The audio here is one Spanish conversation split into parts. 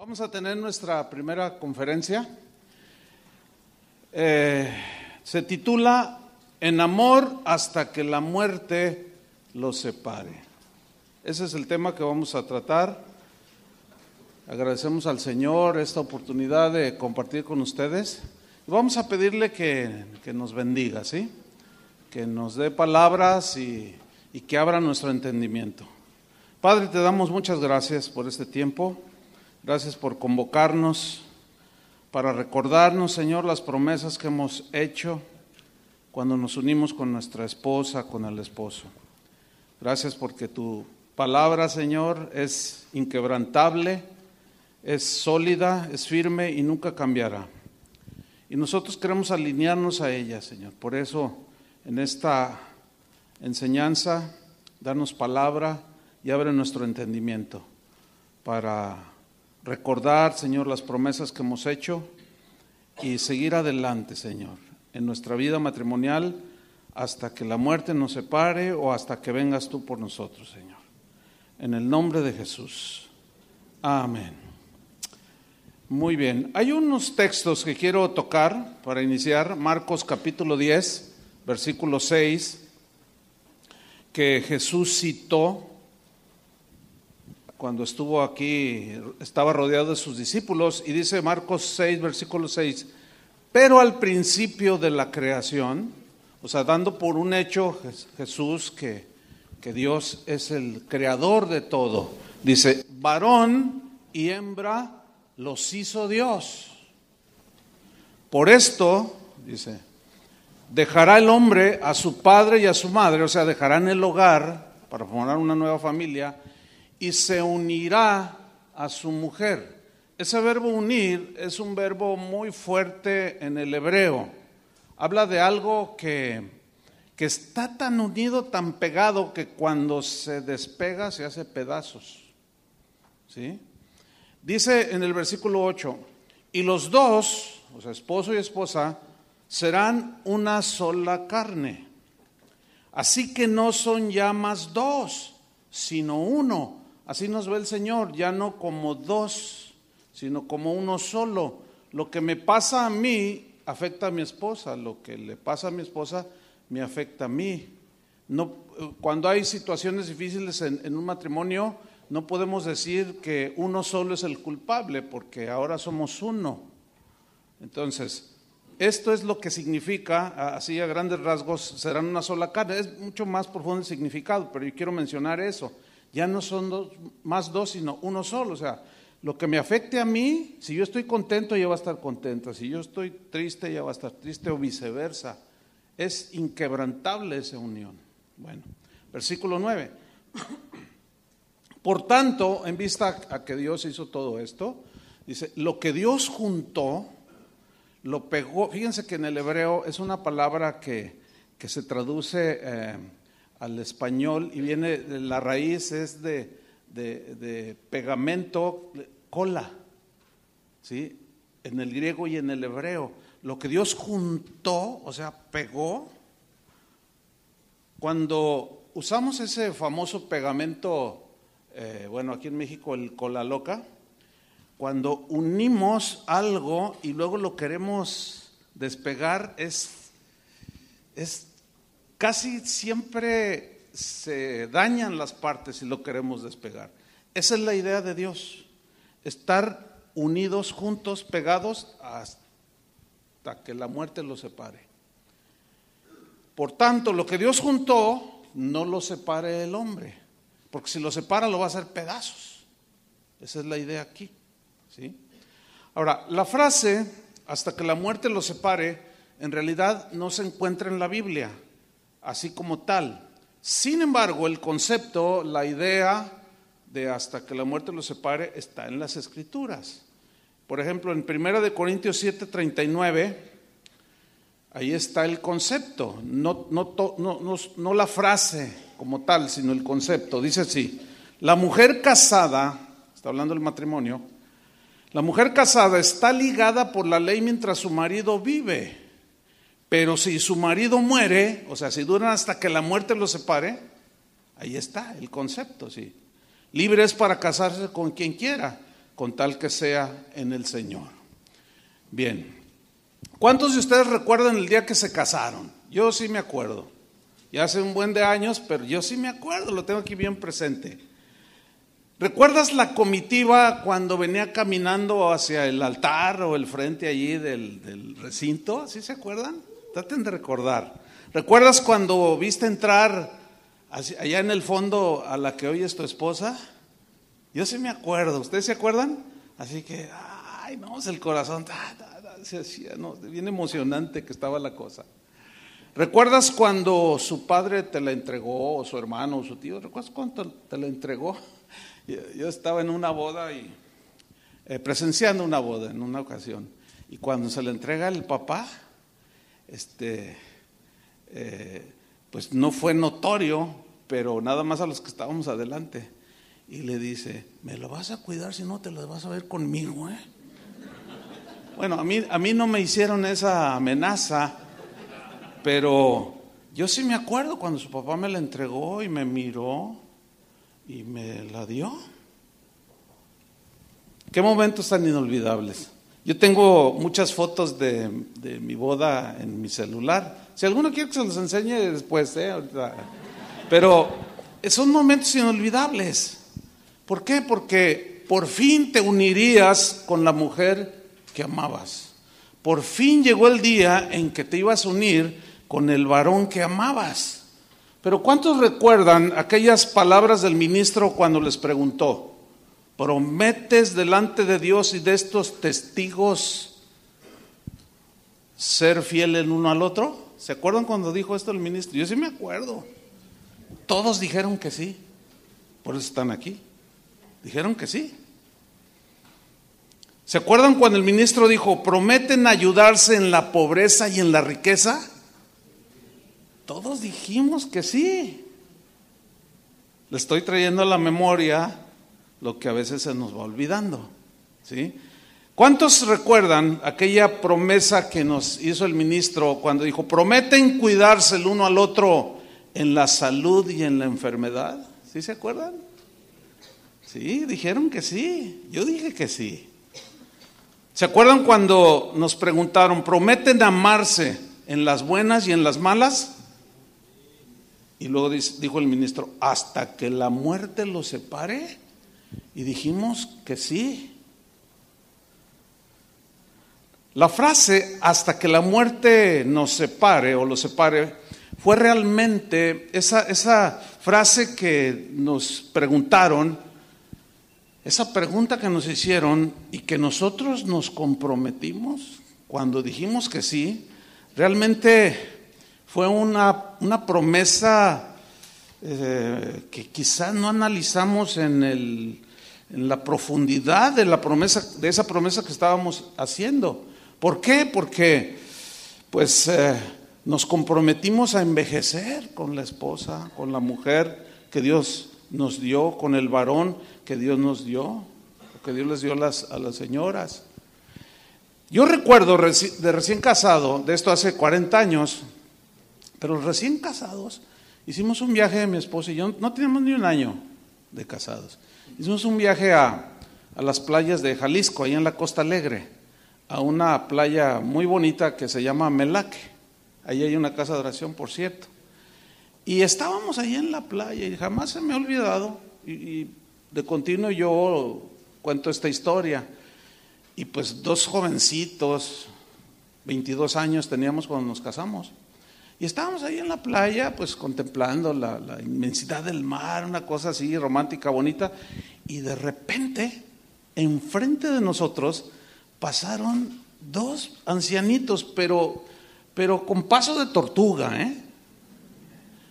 Vamos a tener nuestra primera conferencia. Se titula En amor hasta que la muerte los separe. Ese es el tema que vamos a tratar. Agradecemos al Señor esta oportunidad de compartir con ustedes. Vamos a pedirle que nos bendiga, ¿sí? Que nos dé palabras y que abra nuestro entendimiento. Padre, te damos muchas gracias por este tiempo. Gracias por convocarnos para recordarnos, Señor, las promesas que hemos hecho cuando nos unimos con nuestra esposa, con el esposo. Gracias porque tu palabra, Señor, es inquebrantable, es sólida, es firme y nunca cambiará. Y nosotros queremos alinearnos a ella, Señor. Por eso, en esta enseñanza, danos palabra y abre nuestro entendimiento para recordar, Señor, las promesas que hemos hecho y seguir adelante, Señor, en nuestra vida matrimonial hasta que la muerte nos separe o hasta que vengas tú por nosotros, Señor. En el nombre de Jesús. Amén. Muy bien. Hay unos textos que quiero tocar para iniciar. Marcos capítulo 10, versículo 6, que Jesús citó cuando estuvo aquí, estaba rodeado de sus discípulos, y dice Marcos 6, versículo 6, pero al principio de la creación, o sea, dando por un hecho Jesús que Dios es el creador de todo, dice, varón y hembra los hizo Dios. Por esto, dice, dejará el hombre a su padre y a su madre, o sea, dejarán el hogar para formar una nueva familia, y se unirá a su mujer. Ese verbo unir es un verbo muy fuerte en el hebreo. Habla de algo que está tan unido, tan pegado, que cuando se despega se hace pedazos. ¿Sí? Dice en el versículo 8, y los dos, o sea, esposo y esposa, serán una sola carne. Así que no son ya más dos, sino uno. Así nos ve el Señor, ya no como dos, sino como uno solo. Lo que me pasa a mí afecta a mi esposa, lo que le pasa a mi esposa me afecta a mí. No, cuando hay situaciones difíciles en un matrimonio, no podemos decir que uno solo es el culpable, porque ahora somos uno. Entonces, esto es lo que significa, así a grandes rasgos, serán una sola carne. Es mucho más profundo el significado, pero yo quiero mencionar eso. Ya no son más dos, sino uno solo. O sea, lo que me afecte a mí, si yo estoy contento, ella va a estar contenta. Si yo estoy triste, ella va a estar triste, o viceversa. Es inquebrantable esa unión. Bueno, versículo 9. Por tanto, en vista a que Dios hizo todo esto, dice, lo que Dios juntó, lo pegó. Fíjense que en el hebreo es una palabra que se traduce al español y viene, la raíz es de pegamento, cola, ¿sí? En el griego y en el hebreo. Lo que Dios juntó, o sea, pegó. Cuando usamos ese famoso pegamento, bueno, aquí en México el cola loca, cuando unimos algo y luego lo queremos despegar, es casi siempre se dañan las partes si lo queremos despegar. Esa es la idea de Dios, estar unidos, juntos, pegados hasta que la muerte los separe. Por tanto, lo que Dios juntó, no lo separe el hombre, porque si lo separa lo va a hacer pedazos. Esa es la idea aquí, ¿sí? Ahora, la frase, hasta que la muerte los separe, en realidad no se encuentra en la Biblia así como tal. Sin embargo, el concepto, la idea de hasta que la muerte los separe está en las Escrituras. Por ejemplo, en 1 Corintios 7:39, ahí está el concepto, no la frase como tal, sino el concepto. Dice así, la mujer casada, está hablando del matrimonio, la mujer casada está ligada por la ley mientras su marido vive. Pero si su marido muere, o sea, si duran hasta que la muerte los separe, ahí está el concepto, sí. Libre es para casarse con quien quiera. con tal que sea en el Señor. Bien, ¿cuántos de ustedes recuerdan el día que se casaron? Yo sí me acuerdo, ya hace un buen de años, pero yo sí me acuerdo, lo tengo aquí bien presente. ¿Recuerdas la comitiva cuando venía caminando hacia el altar o el frente allí del recinto? ¿Sí se acuerdan? Traten de recordar. ¿Recuerdas cuando viste entrar allá en el fondo a la que hoy es tu esposa? Yo sí me acuerdo, ¿ustedes se acuerdan? Así que, ay no, el corazón se hacía, no, bien emocionante que estaba la cosa. ¿Recuerdas cuando su padre te la entregó, o su hermano, o su tío? ¿Recuerdas cuando te la entregó? Yo estaba en una boda y presenciando una boda en una ocasión, y cuando se le entrega el papá, pues no fue notorio, pero nada más a los que estábamos adelante, y le dice: me lo vas a cuidar, si no te lo vas a ver conmigo, ¿eh? Bueno, a mí no me hicieron esa amenaza, pero yo sí me acuerdo cuando su papá me la entregó y me miró y me la dio. Qué momentos tan inolvidables. Yo tengo muchas fotos de mi boda en mi celular. Si alguno quiere que se los enseñe después, ahorita. Pero son momentos inolvidables. ¿Por qué? Porque por fin te unirías con la mujer que amabas. Por fin llegó el día en que te ibas a unir con el varón que amabas. Pero ¿cuántos recuerdan aquellas palabras del ministro cuando les preguntó: ¿prometes delante de Dios y de estos testigos ser fiel el uno al otro? ¿Se acuerdan cuando dijo esto el ministro? Yo sí me acuerdo. Todos dijeron que sí. Por eso están aquí. Dijeron que sí. ¿Se acuerdan cuando el ministro dijo: ¿prometen ayudarse en la pobreza y en la riqueza? Todos dijimos que sí. Le estoy trayendo a la memoria lo que a veces se nos va olvidando, ¿sí? ¿Cuántos recuerdan aquella promesa que nos hizo el ministro cuando dijo: prometen cuidarse el uno al otro en la salud y en la enfermedad? ¿Sí se acuerdan? Sí, dijeron que sí. Yo dije que sí. ¿Se acuerdan cuando nos preguntaron: prometen amarse en las buenas y en las malas? Y luego dijo el ministro: hasta que la muerte los separe. Y dijimos que sí. La frase "hasta que la muerte nos separe" o los separe fue realmente esa frase que nos preguntaron, esa pregunta que nos hicieron y que nosotros nos comprometimos cuando dijimos que sí. Realmente fue una promesa que quizás no analizamos en la profundidad de la promesa, de esa promesa que estábamos haciendo. ¿Por qué? Porque pues nos comprometimos a envejecer con la esposa, con la mujer que Dios nos dio, con el varón que Dios nos dio, que Dios les dio a las señoras. Yo recuerdo de recién casado, de esto hace 40 años, pero recién casados, hicimos un viaje de mi esposa y yo, no teníamos ni un año de casados. Hicimos un viaje a las playas de Jalisco, ahí en la Costa Alegre, a una playa muy bonita que se llama Melaque. Ahí hay una casa de oración, por cierto. Y estábamos ahí en la playa y jamás se me ha olvidado, y de continuo yo cuento esta historia. Y pues dos jovencitos, 22 años teníamos cuando nos casamos. Y estábamos ahí en la playa, pues contemplando la inmensidad del mar, una cosa así romántica, bonita. Y de repente, enfrente de nosotros, pasaron dos ancianitos, pero con paso de tortuga, ¿eh?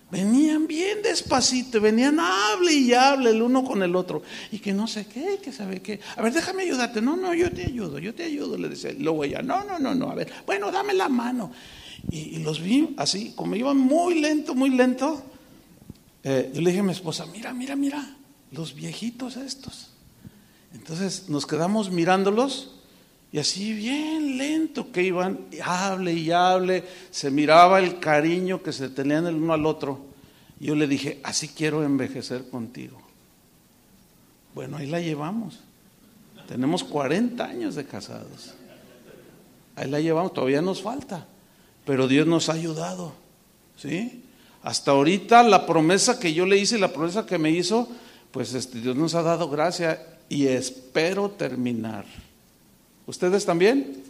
Venían bien despacito, venían hable y hable el uno con el otro. Y que no sé qué, que sabe qué. A ver, déjame ayudarte. No, yo te ayudo, le decía. Y luego ella, no, a ver, bueno, dame la mano. Y los vi así, como iban muy lento. Yo le dije a mi esposa: mira, los viejitos estos. Entonces nos quedamos mirándolos y así bien lento que iban, hable y hable, se miraba el cariño que se tenían el uno al otro. Y yo le dije: así quiero envejecer contigo. Bueno, ahí la llevamos. Tenemos 40 años de casados. Ahí la llevamos, todavía nos falta, pero Dios nos ha ayudado, ¿sí? Hasta ahorita la promesa que yo le hice y la promesa que me hizo, pues Dios nos ha dado gracia y espero terminar. ¿Ustedes también?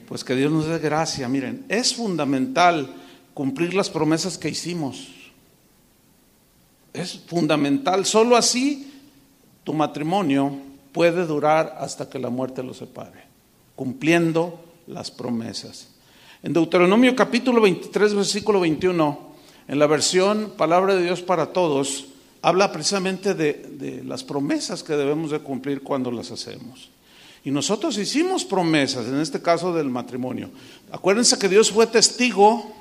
Pues que Dios nos dé gracia. Miren, es fundamental cumplir las promesas que hicimos. Es fundamental, solo así tu matrimonio puede durar hasta que la muerte los separe, cumpliendo las promesas. En Deuteronomio capítulo 23, versículo 21, en la versión Palabra de Dios para Todos, habla precisamente de las promesas que debemos de cumplir cuando las hacemos. Y nosotros hicimos promesas, en este caso del matrimonio. Acuérdense que Dios fue testigo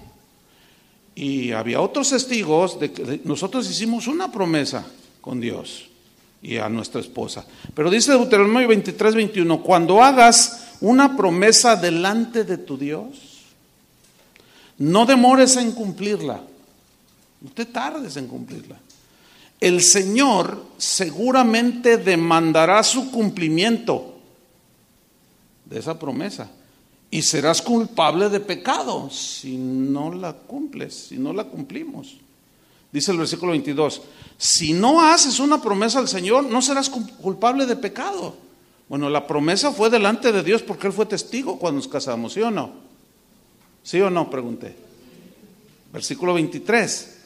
y había otros testigos de que nosotros hicimos una promesa con Dios y a nuestra esposa. Pero dice Deuteronomio 23, 21, cuando hagas una promesa delante de tu Dios, no demores en cumplirla, no te tardes en cumplirla. El Señor seguramente demandará su cumplimiento de esa promesa y serás culpable de pecado si no la cumples, si no la cumplimos. Dice el versículo 22, si no haces una promesa al Señor, no serás culpable de pecado. Bueno, la promesa fue delante de Dios porque Él fue testigo cuando nos casamos, ¿sí o no? ¿Sí o no? Pregunté. Versículo 23,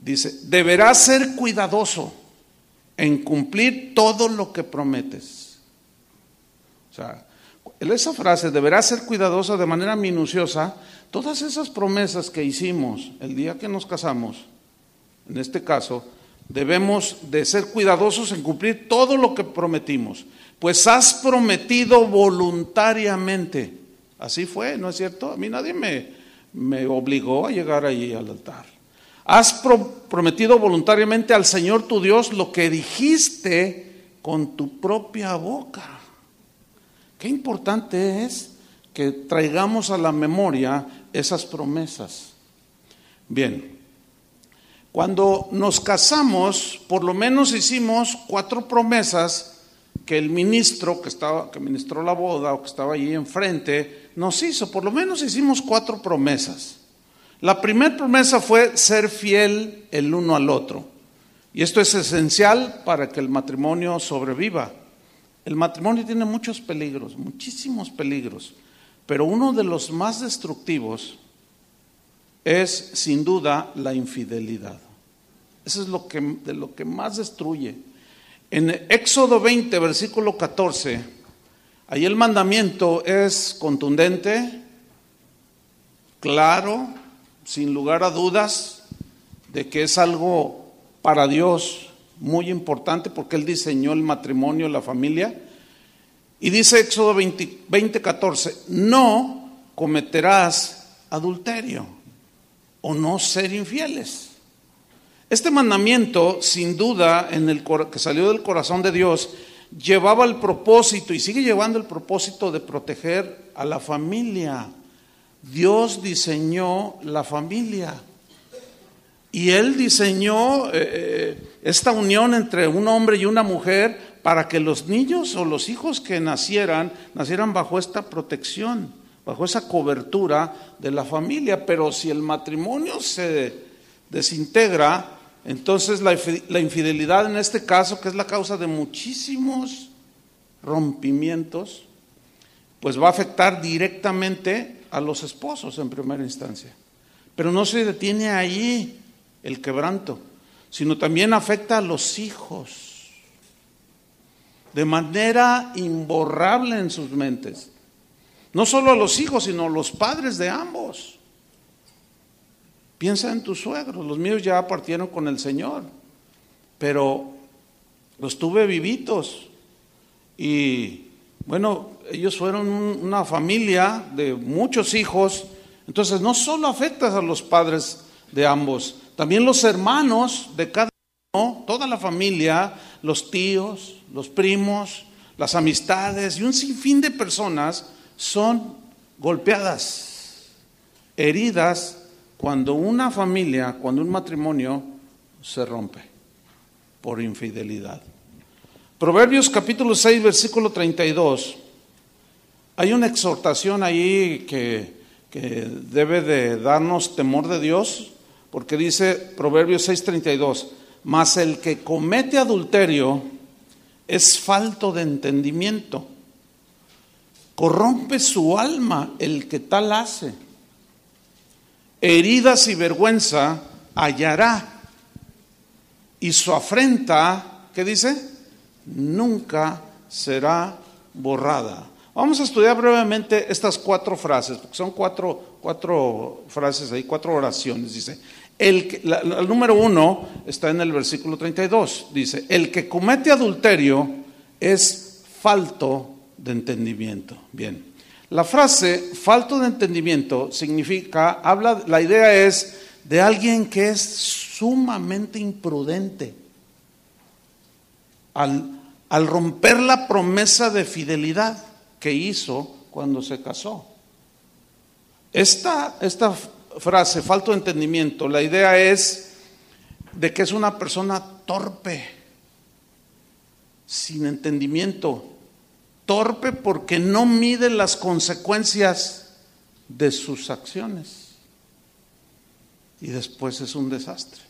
dice, deberás ser cuidadoso en cumplir todo lo que prometes. O sea, esa frase, deberás ser cuidadoso de manera minuciosa, todas esas promesas que hicimos el día que nos casamos, en este caso, debemos de ser cuidadosos en cumplir todo lo que prometimos, pues has prometido voluntariamente. Así fue, ¿no es cierto? A mí nadie me obligó a llegar allí al altar. Has prometido voluntariamente al Señor tu Dios lo que dijiste con tu propia boca. Qué importante es que traigamos a la memoria esas promesas. Bien, cuando nos casamos, por lo menos hicimos 4 promesas que el ministro que ministró la boda o que estaba allí enfrente nos hizo. Por lo menos hicimos 4 promesas. La primera promesa fue ser fiel el uno al otro. Y esto es esencial para que el matrimonio sobreviva. El matrimonio tiene muchos peligros, muchísimos peligros, pero uno de los más destructivos es sin duda la infidelidad. Eso es de lo que más destruye. En Éxodo 20, versículo 14, ahí el mandamiento es contundente, claro, sin lugar a dudas, de que es algo para Dios muy importante porque Él diseñó el matrimonio, la familia. Y dice Éxodo 20, 14, no cometerás adulterio o no ser infieles. Este mandamiento, sin duda, que salió del corazón de Dios, llevaba el propósito y sigue llevando el propósito de proteger a la familia. Dios diseñó la familia. Y Él diseñó esta unión entre un hombre y una mujer para que los niños o los hijos que nacieran bajo esta protección, bajo esa cobertura de la familia. Pero si el matrimonio se desintegra, entonces la infidelidad en este caso, que es la causa de muchísimos rompimientos, pues va a afectar directamente a los esposos en primera instancia. Pero no se detiene ahí el quebranto, sino también afecta a los hijos de manera imborrable en sus mentes. No solo a los hijos, sino a los padres de ambos. Piensa en tus suegros, los míos ya partieron con el Señor, pero los tuve vivitos y bueno, ellos fueron una familia de muchos hijos. Entonces no solo afectas a los padres de ambos, también los hermanos de cada uno, toda la familia, los tíos, los primos, las amistades y un sinfín de personas son golpeadas, heridas, cuando una familia, cuando un matrimonio se rompe por infidelidad. Proverbios capítulo 6, versículo 32. Hay una exhortación ahí que debe de darnos temor de Dios, porque dice Proverbios 6:32, mas el que comete adulterio es falto de entendimiento, corrompe su alma el que tal hace, heridas y vergüenza hallará, y su afrenta, ¿qué dice? Nunca será borrada. Vamos a estudiar brevemente estas 4 frases, porque son cuatro frases ahí, 4 oraciones. Dice, el número 1 está en el versículo 32. Dice, el que comete adulterio es falto de entendimiento. Bien, la frase falto de entendimiento significa, la idea es de alguien que es sumamente imprudente al romper la promesa de fidelidad que hizo cuando se casó. Esta frase, falto de entendimiento, la idea es de que es una persona torpe, sin entendimiento, torpe porque no mide las consecuencias de sus acciones y después es un desastre.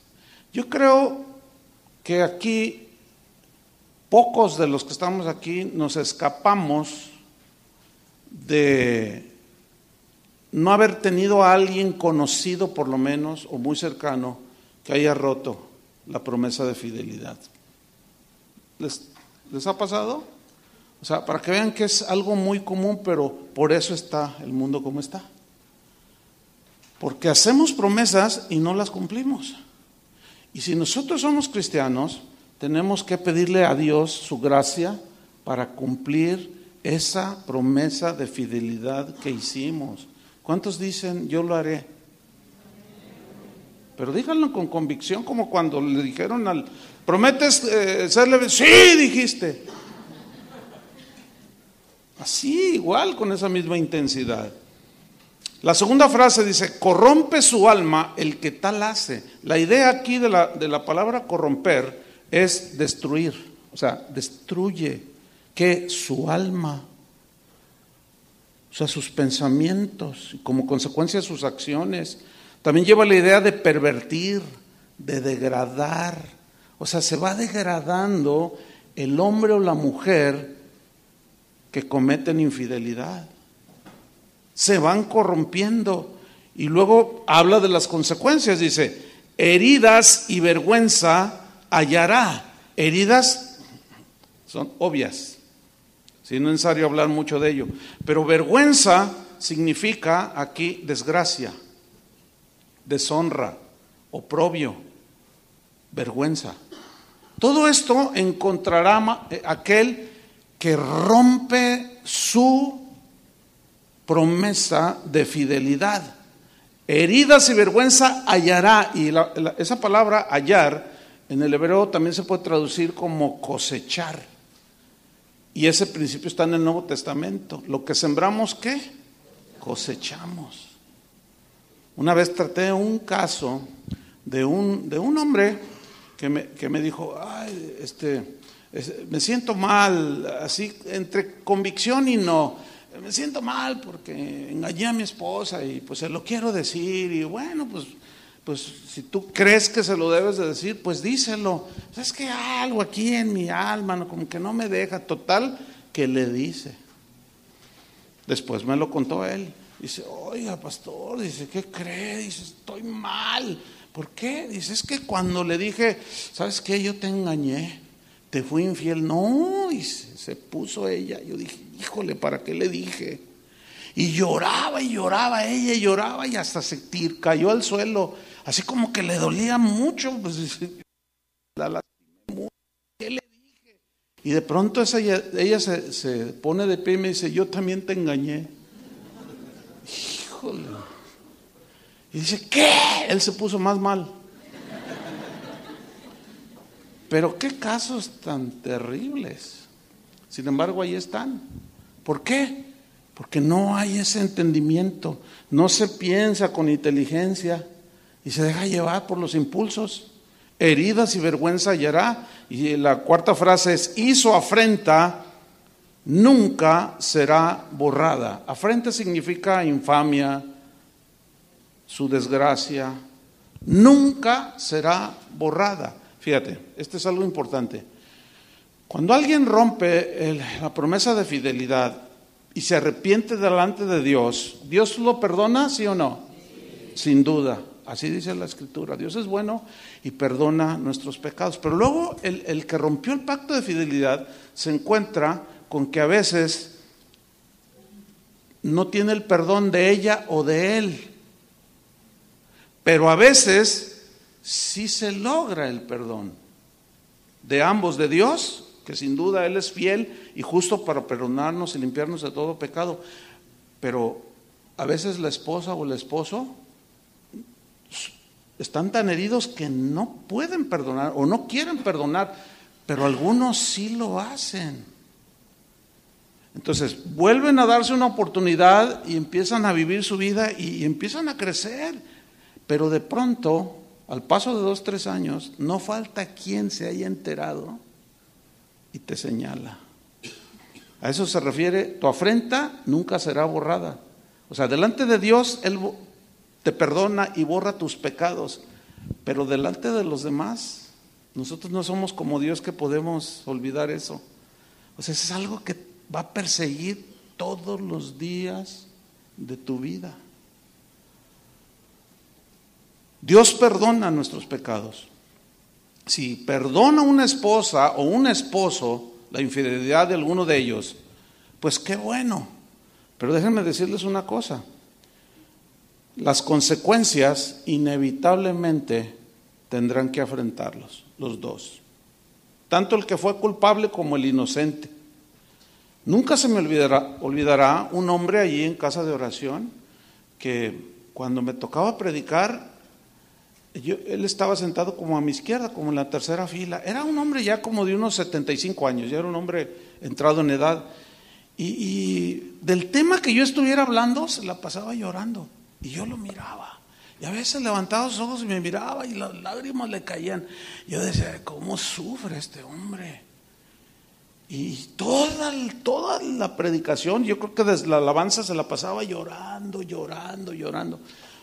Yo creo que aquí pocos de los que estamos aquí nos escapamos de no haber tenido a alguien conocido por lo menos o muy cercano que haya roto la promesa de fidelidad. ¿Les ha pasado? O sea, para que vean que es algo muy común, pero por eso está el mundo como está. Porque hacemos promesas y no las cumplimos. Y si nosotros somos cristianos, tenemos que pedirle a Dios su gracia para cumplir esa promesa de fidelidad que hicimos. ¿Cuántos dicen, yo lo haré? Pero díganlo con convicción, como cuando le dijeron ¿prometes serle? Sí, dijiste. Así, igual, con esa misma intensidad. La segunda frase dice, corrompe su alma el que tal hace. La idea aquí de la palabra corromper es destruir, o sea, destruye que su alma, o sea, sus pensamientos y como consecuencia sus acciones. También lleva la idea de pervertir, de degradar, o sea, se va degradando el hombre o la mujer que cometen infidelidad. Se van corrompiendo y luego habla de las consecuencias, dice, heridas y vergüenza hallará. Heridas son obvias, si no es necesario hablar mucho de ello, pero vergüenza significa aquí desgracia, deshonra, oprobio, vergüenza. Todo esto encontrará aquel que rompe su promesa de fidelidad. Heridas y vergüenza hallará, y esa palabra hallar en el hebreo también se puede traducir como cosechar. Y ese principio está en el Nuevo Testamento. Lo que sembramos, ¿qué? Cosechamos. Una vez traté un caso de un hombre que me dijo, ay, me siento mal, así entre convicción y no, me siento mal porque engañé a mi esposa y pues se lo quiero decir y bueno, pues si tú crees que se lo debes de decir, pues díselo. Es que algo aquí en mi alma, ¿no? Como que no me deja. Total, que le dice. Después me lo contó él. Dice, oiga, pastor, dice, ¿qué cree? Dice, estoy mal. ¿Por qué? Dice, es que cuando le dije, ¿sabes qué? Yo te engañé, te fui infiel. No, dice, se puso ella. Yo dije, híjole, ¿para qué le dije? Y lloraba ella, y lloraba y hasta se cayó al suelo, así como que le dolía mucho, pues la lastimé mucho, ¿qué le dije? Y de pronto ella se pone de pie y me dice, yo también te engañé. Híjole. Y dice, ¿qué? Él se puso más mal. Pero qué casos tan terribles. Sin embargo, ahí están. ¿Por qué? Porque no hay ese entendimiento, no se piensa con inteligencia y se deja llevar por los impulsos. heridas y vergüenza hallará. Y la cuarta frase es, y su afrenta nunca será borrada. Afrenta significa infamia, su desgracia, nunca será borrada. Fíjate, esto es algo importante. Cuando alguien rompe la promesa de fidelidad y se arrepiente delante de Dios, ¿Dios lo perdona, sí o no? Sí. Sin duda, así dice la Escritura. Dios es bueno y perdona nuestros pecados. Pero luego el que rompió el pacto de fidelidad se encuentra con que a veces no tiene el perdón de ella o de él. Pero a veces sí se logra el perdón de ambos, de Dios, que sin duda Él es fiel y justo para perdonarnos y limpiarnos de todo pecado. Pero a veces la esposa o el esposo están tan heridos que no pueden perdonar o no quieren perdonar, pero algunos sí lo hacen. Entonces vuelven a darse una oportunidad y empiezan a vivir su vida y empiezan a crecer. Pero de pronto, al paso de 2, 3 años, no falta quien se haya enterado y te señala. A eso se refiere, tu afrenta nunca será borrada. O sea, delante de Dios Él te perdona y borra tus pecados, pero delante de los demás, nosotros no somos como Dios que podemos olvidar eso. O sea, es algo que va a perseguir todos los días de tu vida. Dios perdona nuestros pecados. Si perdona una esposa o un esposo la infidelidad de alguno de ellos, pues qué bueno. Pero déjenme decirles una cosa. Las consecuencias inevitablemente tendrán que afrontarlos, los dos. Tanto el que fue culpable como el inocente. Nunca se me olvidará un hombre allí en casa de oración que cuando me tocaba predicar, él estaba sentado como a mi izquierda, como en la tercera fila. Era un hombre ya como de unos 75 años, ya era un hombre entrado en edad. Y del tema que yo estuviera hablando, se la pasaba llorando. Y yo lo miraba. Y a veces levantaba los ojos y me miraba y las lágrimas le caían. Yo decía, ¿cómo sufre este hombre? Y toda la predicación, yo creo que desde la alabanza se la pasaba llorando.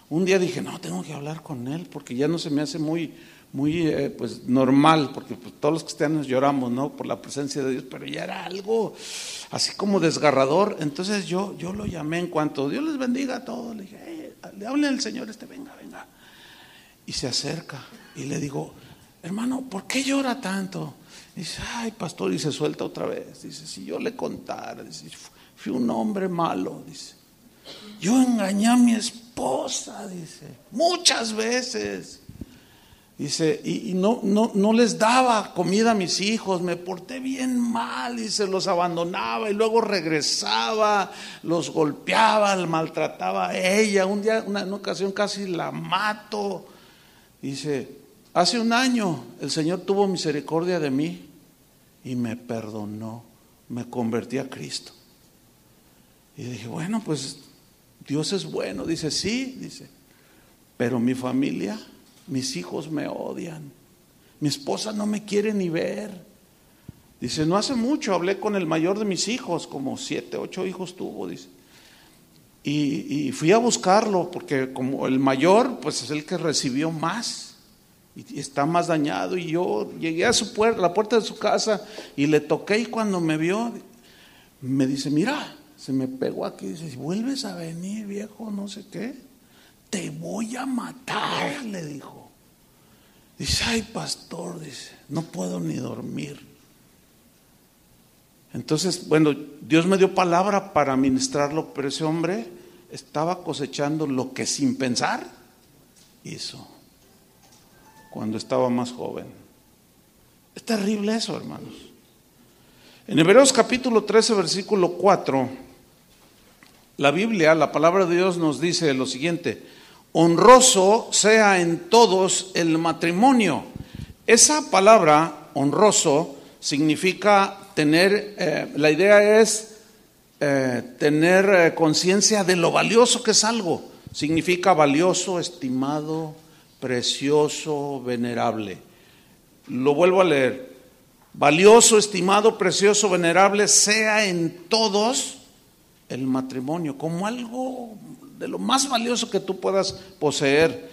Un día dije, no, tengo que hablar con él porque ya no se me hace muy pues normal, porque pues, todos los cristianos lloramos, ¿no? Por la presencia de Dios, pero ya era algo así como desgarrador. Entonces yo lo llamé en cuanto, Dios les bendiga a todos, le dije, le hablen al Señor venga. Y se acerca y le digo, hermano, ¿por qué llora tanto? Dice, ay, pastor, y se suelta otra vez. Dice, si yo le contara, dice, fui un hombre malo, dice. Yo engañé a mi esposa, dice, muchas veces. Dice, y no les daba comida a mis hijos, me porté bien mal, dice, los abandonaba y luego regresaba, los golpeaba, maltrataba a ella. Un día, una ocasión casi la mato. Dice, hace un año el Señor tuvo misericordia de mí y me perdonó, me convertí a Cristo. Y dije, bueno, pues Dios es bueno. Dice, sí, dice, pero mi familia, mis hijos me odian, mi esposa no me quiere ni ver. Dice, no hace mucho hablé con el mayor de mis hijos, como 7, 8 hijos tuvo, dice. Y fui a buscarlo porque como el mayor, pues es el que recibió más y está más dañado. Y yo llegué a la puerta de su casa y le toqué, y cuando me vio, me dice, mira, se me pegó aquí, dice, si vuelves a venir, viejo, no sé qué, te voy a matar, le dijo. Dice, ay, pastor, dice, no puedo ni dormir. Entonces, bueno, Dios me dio palabra para ministrarlo, pero ese hombre estaba cosechando lo que sin pensar hizo cuando estaba más joven. Es terrible eso, hermanos. En Hebreos capítulo 13, versículo 4, la Biblia, la palabra de Dios nos dice lo siguiente: honroso sea en todos el matrimonio. Esa palabra, honroso, significa tener, la idea es tener conciencia de lo valioso que es algo. Significa valioso, estimado, precioso, venerable. Lo vuelvo a leer. Valioso, estimado, precioso, venerable sea en todos el matrimonio, como algo de lo más valioso que tú puedas poseer.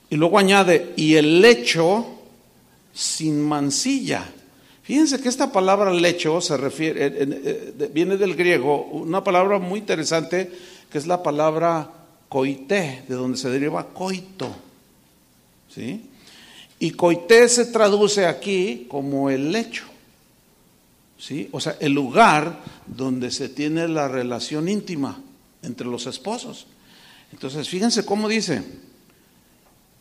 Y luego añade, y el lecho sin mancilla. Fíjense que esta palabra lecho se refiere, viene del griego, una palabra muy interesante que es la palabra koité, de donde se deriva coito, ¿sí? Y koité se traduce aquí como el lecho, ¿sí? O sea, el lugar donde se tiene la relación íntima entre los esposos. Entonces, fíjense cómo dice: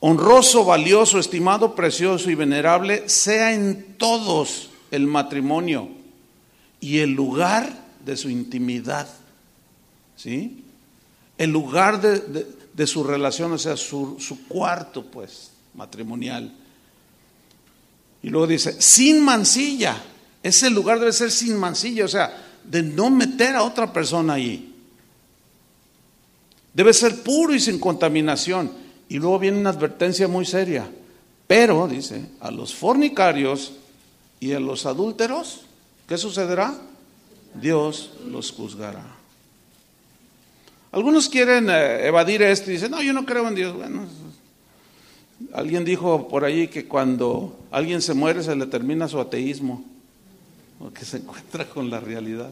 honroso, valioso, estimado, precioso y venerable sea en todos el matrimonio y el lugar de su intimidad, ¿sí? El lugar de su relación, o sea, su cuarto, pues, matrimonial. Y luego dice, sin mancilla. Ese lugar debe ser sin mancilla, o sea, de no meter a otra persona allí. Debe ser puro y sin contaminación. Y luego viene una advertencia muy seria. Pero, dice, a los fornicarios y a los adúlteros, ¿qué sucederá? Dios los juzgará. Algunos quieren evadir esto y dicen, no, yo no creo en Dios. Bueno, alguien dijo por ahí que cuando alguien se muere se le termina su ateísmo, porque se encuentra con la realidad.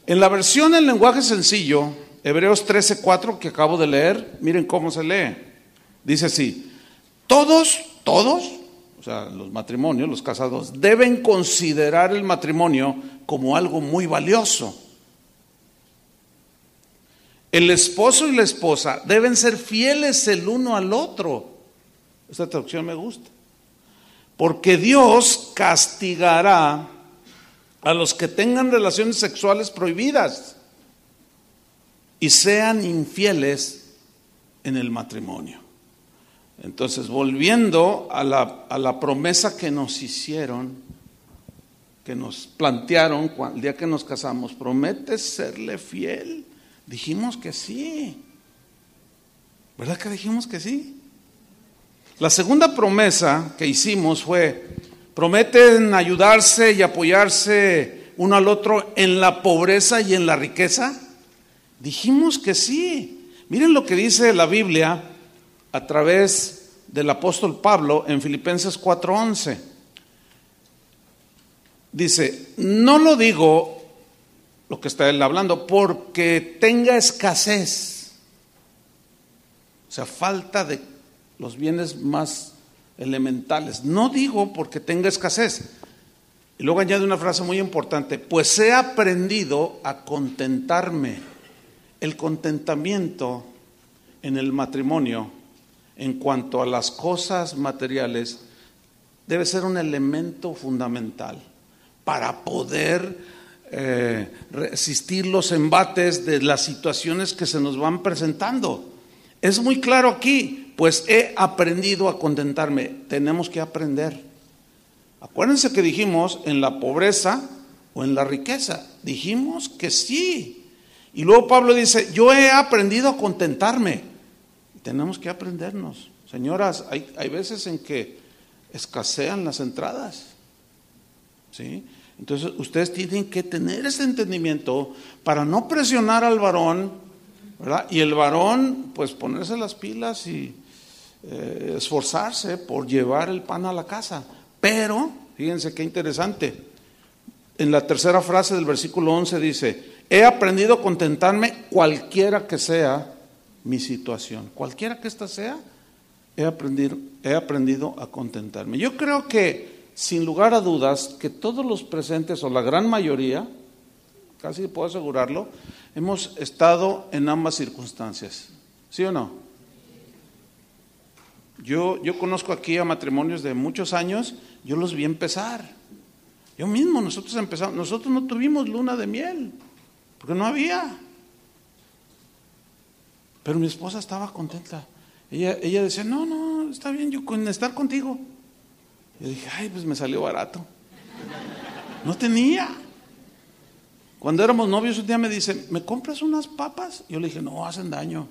En la versión en lenguaje sencillo, Hebreos 13:4 que acabo de leer, miren cómo se lee. Dice así, todos, o sea, los matrimonios, los casados, deben considerar el matrimonio como algo muy valioso. El esposo y la esposa deben ser fieles el uno al otro. Esta traducción me gusta. Porque Dios castigará a los que tengan relaciones sexuales prohibidas y sean infieles en el matrimonio. Entonces, volviendo a la promesa que nos hicieron, que nos plantearon el día que nos casamos, ¿prometes serle fiel? Dijimos que sí. ¿Verdad que dijimos que sí? La segunda promesa que hicimos fue, ¿prometen ayudarse y apoyarse uno al otro en la pobreza y en la riqueza? Dijimos que sí. Miren lo que dice la Biblia a través del apóstol Pablo en Filipenses 4:11. Dice, no lo digo, lo que está él hablando, porque tenga escasez, o sea, falta de los bienes más elementales. No digo porque tenga escasez. Y luego añade una frase muy importante, pues he aprendido a contentarme. El contentamiento en el matrimonio, en cuanto a las cosas materiales, debe ser un elemento fundamental para poder resistir los embates de las situaciones que se nos van presentando. Es muy claro aquí, pues he aprendido a contentarme. Tenemos que aprender. Acuérdense que dijimos en la pobreza o en la riqueza. Dijimos que sí. Y luego Pablo dice, yo he aprendido a contentarme. Tenemos que aprendernos. Señoras, hay veces en que escasean las entradas, ¿sí? Entonces ustedes tienen que tener ese entendimiento para no presionar al varón, ¿verdad? Y el varón pues ponerse las pilas y esforzarse por llevar el pan a la casa. Pero, fíjense qué interesante, en la tercera frase del versículo 11 dice, he aprendido a contentarme cualquiera que sea mi situación. Cualquiera que ésta sea, he aprendido a contentarme. Yo creo que sin lugar a dudas, que todos los presentes, o la gran mayoría, casi puedo asegurarlo, hemos estado en ambas circunstancias. ¿Sí o no? Yo conozco aquí a matrimonios de muchos años, yo los vi empezar. Yo mismo, nosotros no tuvimos luna de miel, porque no había. Pero mi esposa estaba contenta. Ella decía, no, está bien, yo con estar contigo. Yo dije, ay, pues me salió barato. No tenía. Cuando éramos novios, un día me dice, ¿me compras unas papas? Yo le dije, no, hacen daño.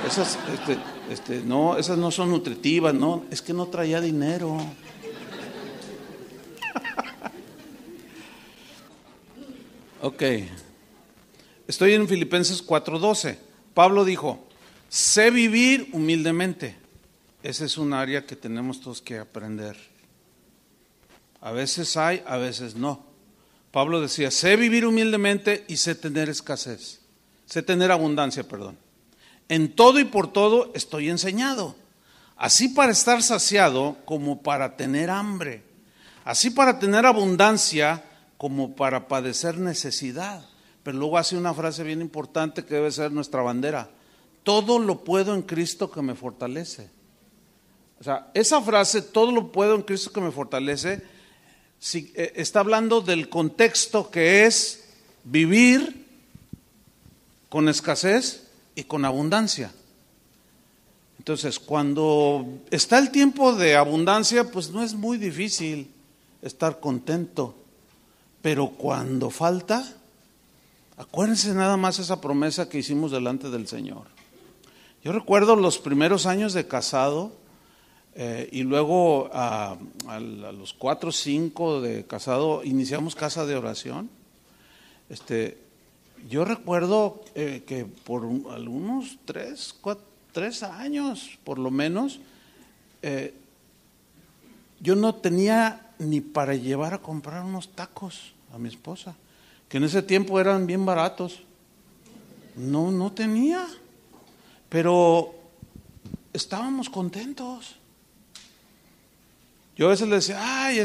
Esas no son nutritivas, no, es que no traía dinero. Ok. Estoy en Filipenses 4:12. Pablo dijo, sé vivir humildemente. Ese es un área que tenemos todos que aprender. A veces hay, a veces no. Pablo decía, sé vivir humildemente y sé tener escasez. Sé tener abundancia, perdón. En todo y por todo estoy enseñado. Así para estar saciado como para tener hambre. Así para tener abundancia como para padecer necesidad. Pero luego hace una frase bien importante que debe ser nuestra bandera. Todo lo puedo en Cristo que me fortalece. O sea, esa frase, todo lo puedo en Cristo que me fortalece, está hablando del contexto que es vivir con escasez y con abundancia. Entonces, cuando está el tiempo de abundancia, pues no es muy difícil estar contento. Pero cuando falta, acuérdense nada más esa promesa que hicimos delante del Señor. Yo recuerdo los primeros años de casado, y luego a los 4 o 5 de casado iniciamos casa de oración. Yo recuerdo que por algunos 3 años por lo menos, yo no tenía ni para llevar a comprar unos tacos a mi esposa, que en ese tiempo eran bien baratos. No tenía, pero estábamos contentos. Yo a veces le decía, ay,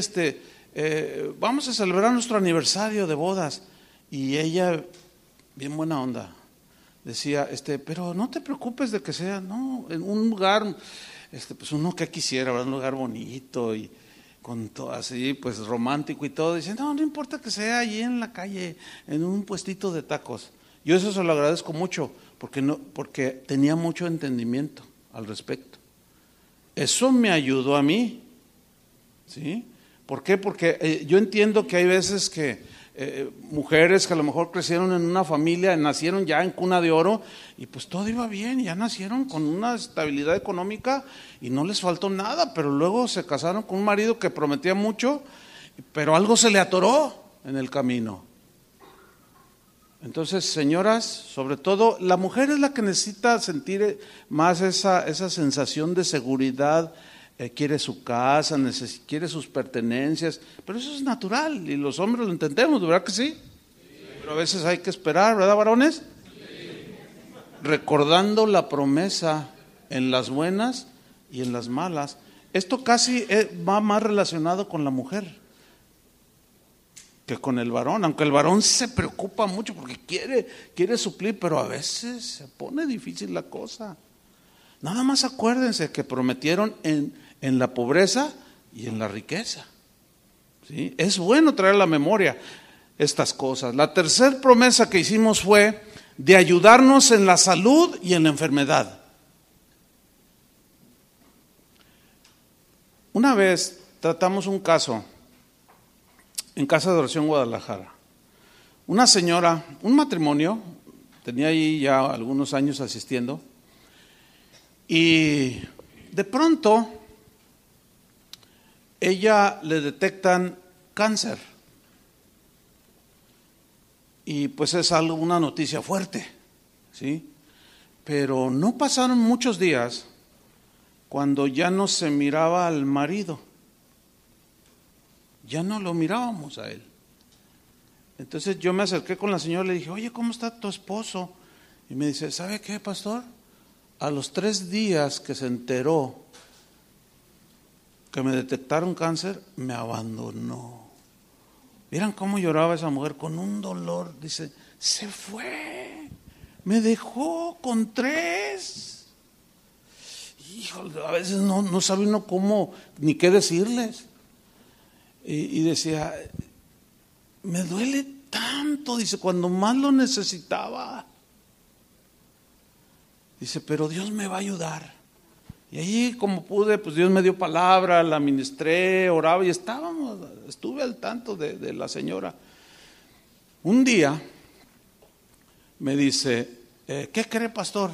vamos a celebrar nuestro aniversario de bodas. Y ella, bien buena onda, decía, pero no te preocupes de que sea, no, en un lugar, pues uno que quisiera, ¿verdad? Un lugar bonito y con todo así, pues romántico y todo. Dice, no importa que sea allí en la calle, en un puestito de tacos. Yo eso se lo agradezco mucho, porque tenía mucho entendimiento al respecto. Eso me ayudó a mí. ¿Sí? ¿Por qué? Porque yo entiendo que hay veces que mujeres que a lo mejor crecieron en una familia, nacieron ya en cuna de oro y pues todo iba bien, ya nacieron con una estabilidad económica y no les faltó nada, pero luego se casaron con un marido que prometía mucho, pero algo se le atoró en el camino. Entonces, señoras, sobre todo, la mujer es la que necesita sentir más esa sensación de seguridad. Quiere su casa, quiere sus pertenencias, pero eso es natural y los hombres lo entendemos, ¿verdad que sí? Pero a veces hay que esperar, ¿verdad, varones? Recordando la promesa en las buenas y en las malas. Esto casi va más relacionado con la mujer que con el varón, aunque el varón se preocupa mucho porque quiere suplir, pero a veces se pone difícil la cosa. Nada más acuérdense que prometieron en la pobreza y en la riqueza. ¿Sí? Es bueno traer a la memoria estas cosas. La tercera promesa que hicimos fue de ayudarnos en la salud y en la enfermedad. Una vez tratamos un caso en Casa de Oración Guadalajara. Una señora, un matrimonio, tenía ahí ya algunos años asistiendo, y de pronto ella le detectan cáncer. Y pues es una noticia fuerte, ¿sí? Pero no pasaron muchos días cuando ya no se miraba al marido. Ya no lo mirábamos a él. Entonces yo me acerqué con la señora y le dije, oye, ¿cómo está tu esposo? Y me dice, ¿sabe qué, pastor? A los 3 días que se enteró que me detectaron cáncer, me abandonó. ¿Vieran cómo lloraba esa mujer? Con un dolor, dice, se fue, me dejó con 3. Híjole, a veces no sabe uno cómo, ni qué decirles. Y decía, me duele tanto, dice, cuando más lo necesitaba. Dice, pero Dios me va a ayudar. Y ahí como pude, pues Dios me dio palabra, la ministré, oraba y estuve al tanto de la señora. Un día me dice, ¿qué cree, pastor?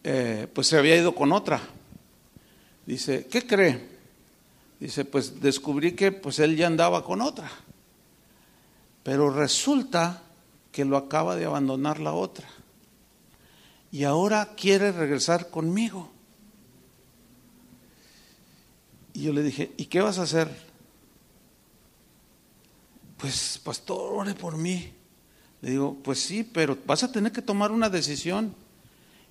Pues se había ido con otra. Dice, ¿qué cree? Dice, pues descubrí que pues él ya andaba con otra. Pero resulta que lo acaba de abandonar la otra. Y ahora quiere regresar conmigo. Y yo le dije, ¿y qué vas a hacer? Pues, pastor, ore por mí. Le digo, pues sí, pero vas a tener que tomar una decisión.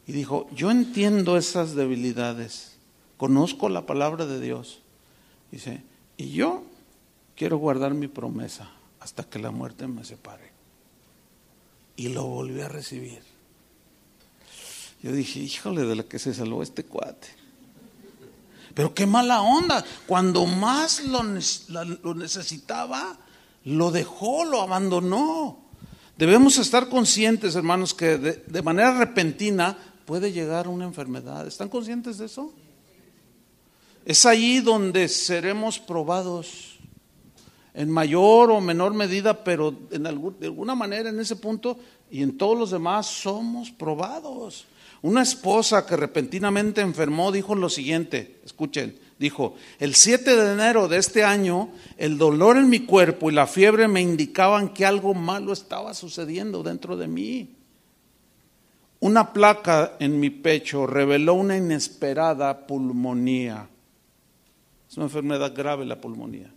Y dijo, yo entiendo esas debilidades, conozco la palabra de Dios. Dice, y yo quiero guardar mi promesa hasta que la muerte me separe. Y lo volví a recibir. Yo dije, híjole, de la que se salvó este cuate. Pero qué mala onda, cuando más lo necesitaba, lo dejó, lo abandonó. Debemos estar conscientes, hermanos, que de manera repentina puede llegar una enfermedad. ¿Están conscientes de eso? Es allí donde seremos probados, en mayor o menor medida, pero de alguna manera en ese punto y en todos los demás somos probados. Una esposa que repentinamente enfermó dijo lo siguiente, escuchen, dijo, el 7 de enero de este año, el dolor en mi cuerpo y la fiebre me indicaban que algo malo estaba sucediendo dentro de mí. Una placa en mi pecho reveló una inesperada pulmonía. Es una enfermedad grave la pulmonía.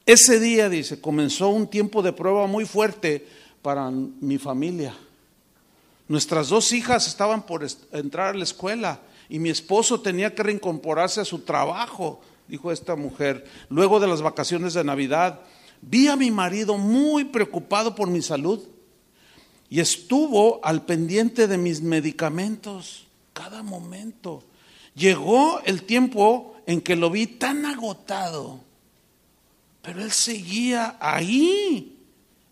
Ese día, dice, comenzó un tiempo de prueba muy fuerte para mi familia. Nuestras 2 hijas estaban por entrar a la escuela y mi esposo tenía que reincorporarse a su trabajo, dijo esta mujer, luego de las vacaciones de Navidad. Vi a mi marido muy preocupado por mi salud y estuvo al pendiente de mis medicamentos cada momento. Llegó el tiempo en que lo vi tan agotado, pero él seguía ahí,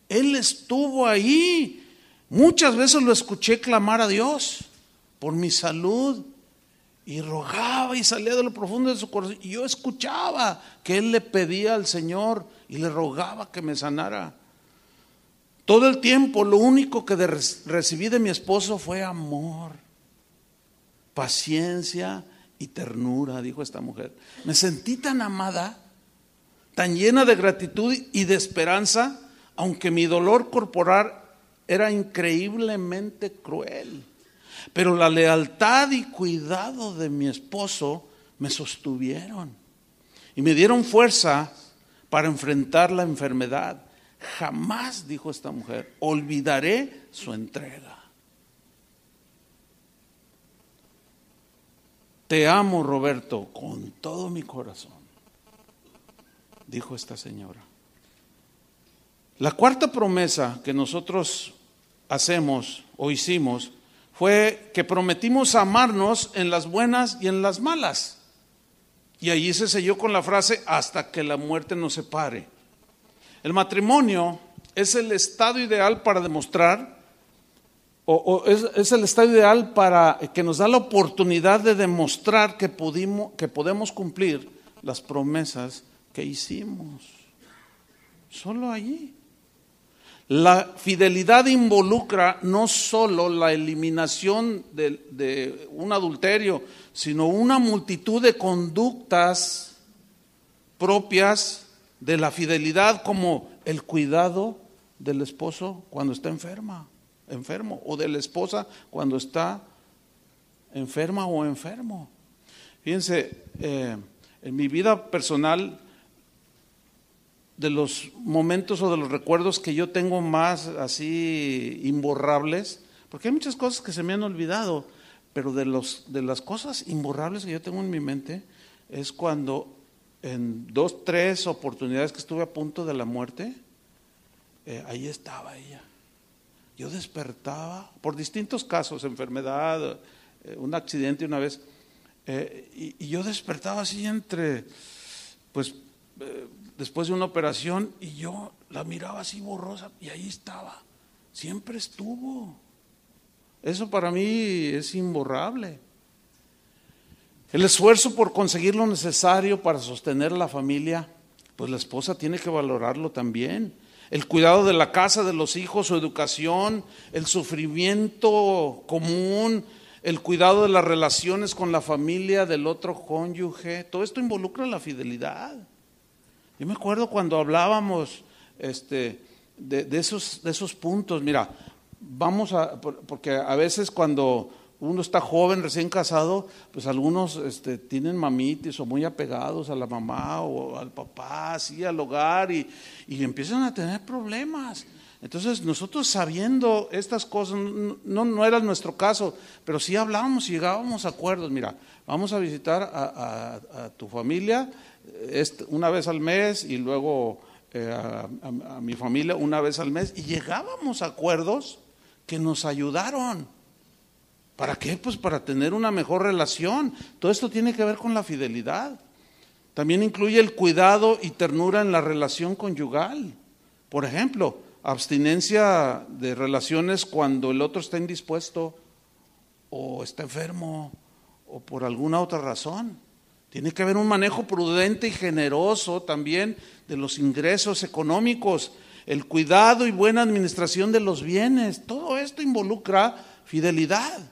él estuvo ahí. Muchas veces lo escuché clamar a Dios por mi salud y rogaba y salía de lo profundo de su corazón. Y yo escuchaba que él le pedía al Señor y le rogaba que me sanara. Todo el tiempo lo único que recibí de mi esposo fue amor, paciencia y ternura, dijo esta mujer. Me sentí tan amada, tan llena de gratitud y de esperanza, aunque mi dolor corporal era increíblemente cruel. Pero la lealtad y cuidado de mi esposo me sostuvieron y me dieron fuerza para enfrentar la enfermedad. Jamás, dijo esta mujer, olvidaré su entrega. Te amo, Roberto, con todo mi corazón, dijo esta señora. La cuarta promesa que nosotros hacemos o hicimos fue que prometimos amarnos en las buenas y en las malas. Y allí se selló con la frase, hasta que la muerte nos separe. El matrimonio es el estado ideal para demostrar, es el estado ideal para que nos da la oportunidad de demostrar que podemos cumplir las promesas que hicimos. Solo allí. La fidelidad involucra no solo la eliminación de un adulterio, sino una multitud de conductas propias de la fidelidad, como el cuidado del esposo cuando está enfermo, o de la esposa cuando está enferma o enfermo. Fíjense, en mi vida personal, de los momentos o de los recuerdos que yo tengo más así imborrables, porque hay muchas cosas que se me han olvidado, pero de las cosas imborrables que yo tengo en mi mente es cuando en 2, 3 oportunidades que estuve a punto de la muerte, ahí estaba ella. Yo despertaba por distintos casos, enfermedad, un accidente una vez, y yo despertaba así después de una operación, y yo la miraba así borrosa y ahí estaba, siempre estuvo. Eso para mí es imborrable. El esfuerzo por conseguir lo necesario para sostener la familia, pues la esposa tiene que valorarlo también. El cuidado de la casa, de los hijos, su educación, el sufrimiento común, el cuidado de las relaciones con la familia del otro cónyuge, todo esto involucra la fidelidad. Yo me acuerdo cuando hablábamos de esos puntos. Mira, porque a veces cuando uno está joven, recién casado, pues algunos tienen mamitis o muy apegados a la mamá o al papá, así al hogar, y empiezan a tener problemas. Entonces nosotros, sabiendo estas cosas, no era nuestro caso, pero sí hablábamos y llegábamos a acuerdos. Mira, vamos a visitar a tu familia una vez al mes, y luego a mi familia una vez al mes, y llegábamos a acuerdos que nos ayudaron. ¿Para qué? Pues para tener una mejor relación. Todo esto tiene que ver con la fidelidad. También incluye el cuidado y ternura en la relación conyugal. Por ejemplo, abstinencia de relaciones cuando el otro está indispuesto o está enfermo o por alguna otra razón. Tiene que haber un manejo prudente y generoso también de los ingresos económicos, el cuidado y buena administración de los bienes. Todo esto involucra fidelidad.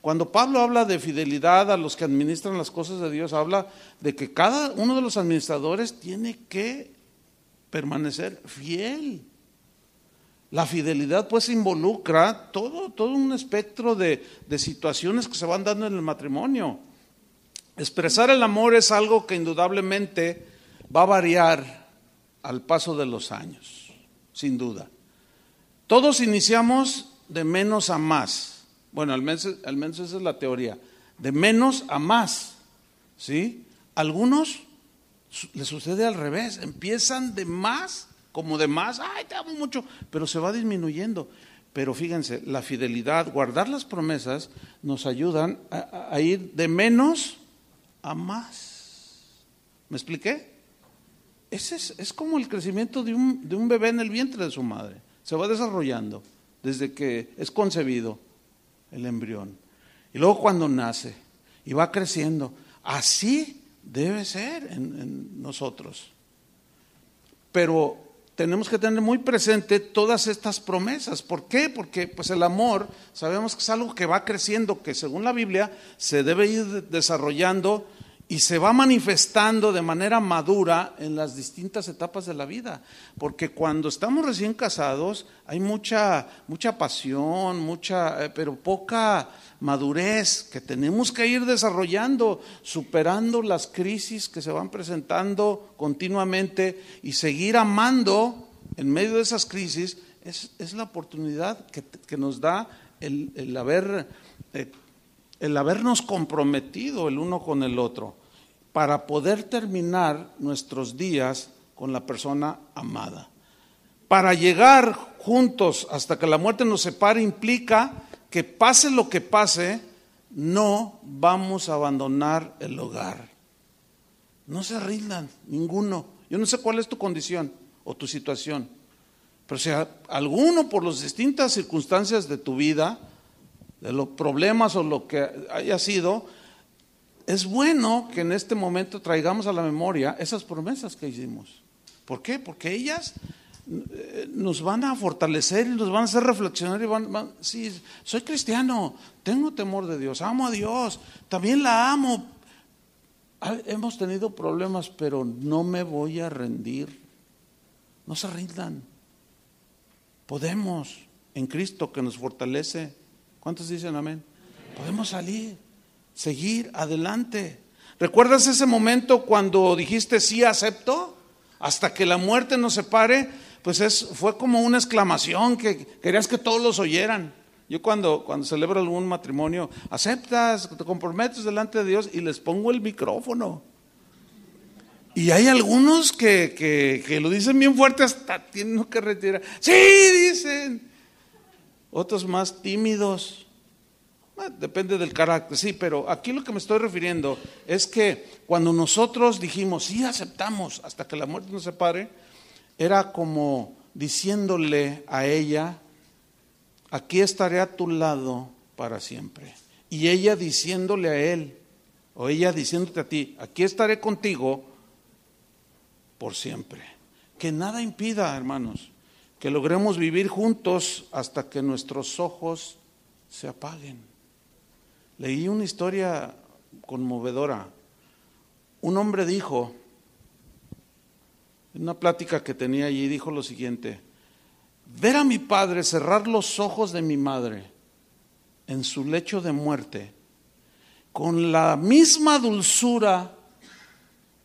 Cuando Pablo habla de fidelidad a los que administran las cosas de Dios, habla de que cada uno de los administradores tiene que permanecer fiel. La fidelidad pues involucra todo un espectro de situaciones que se van dando en el matrimonio. Expresar el amor es algo que indudablemente va a variar al paso de los años, sin duda. Todos iniciamos de menos a más. Bueno, al menos esa es la teoría, de menos a más, ¿sí? Algunos les sucede al revés, empiezan de más, como de más, ay, te amo mucho, pero se va disminuyendo. Pero fíjense, la fidelidad, guardar las promesas, nos ayudan a ir de menos a más. ¿Me expliqué? Es como el crecimiento de un bebé en el vientre de su madre, se va desarrollando desde que es concebido el embrión, y luego cuando nace y va creciendo. Así debe ser en nosotros. Pero tenemos que tener muy presente todas estas promesas. ¿Por qué? Porque pues el amor, sabemos que es algo que va creciendo, que según la Biblia se debe ir desarrollando y se va manifestando de manera madura en las distintas etapas de la vida. Porque cuando estamos recién casados hay mucha pasión, pero poca madurez que tenemos que ir desarrollando, superando las crisis que se van presentando continuamente, y seguir amando en medio de esas crisis es la oportunidad que nos da el habernos comprometido el uno con el otro, para poder terminar nuestros días con la persona amada. Para llegar juntos hasta que la muerte nos separe implica que pase lo que pase, no vamos a abandonar el hogar. No se rindan, ninguno. Yo no sé cuál es tu condición o tu situación, pero si alguno, por las distintas circunstancias de tu vida, de los problemas o lo que haya sido, es bueno que en este momento traigamos a la memoria esas promesas que hicimos. ¿Por qué? Porque ellas nos van a fortalecer y nos van a hacer reflexionar y sí, soy cristiano, tengo temor de Dios, amo a Dios, también la amo. Hemos tenido problemas, pero no me voy a rendir. No se rindan. Podemos, en Cristo que nos fortalece. ¿Cuántos dicen amén? Podemos salir, seguir adelante. ¿Recuerdas ese momento cuando dijiste sí acepto? Hasta que la muerte nos separe, pues fue como una exclamación que querías que todos los oyeran. Yo cuando celebro algún matrimonio, aceptas, te comprometes delante de Dios, y les pongo el micrófono. Y hay algunos que lo dicen bien fuerte, hasta tienen que retirar. Sí, dicen. Otros más tímidos. Depende del carácter, sí, pero aquí lo que me estoy refiriendo es que cuando nosotros dijimos sí aceptamos hasta que la muerte nos separe, era como diciéndole a ella: aquí estaré a tu lado para siempre. Y ella diciéndole a él, o ella diciéndote a ti: aquí estaré contigo por siempre. Que nada impida, hermanos, que logremos vivir juntos hasta que nuestros ojos se apaguen. Leí una historia conmovedora. Un hombre dijo, en una plática que tenía allí, dijo lo siguiente: ver a mi padre cerrar los ojos de mi madre en su lecho de muerte, con la misma dulzura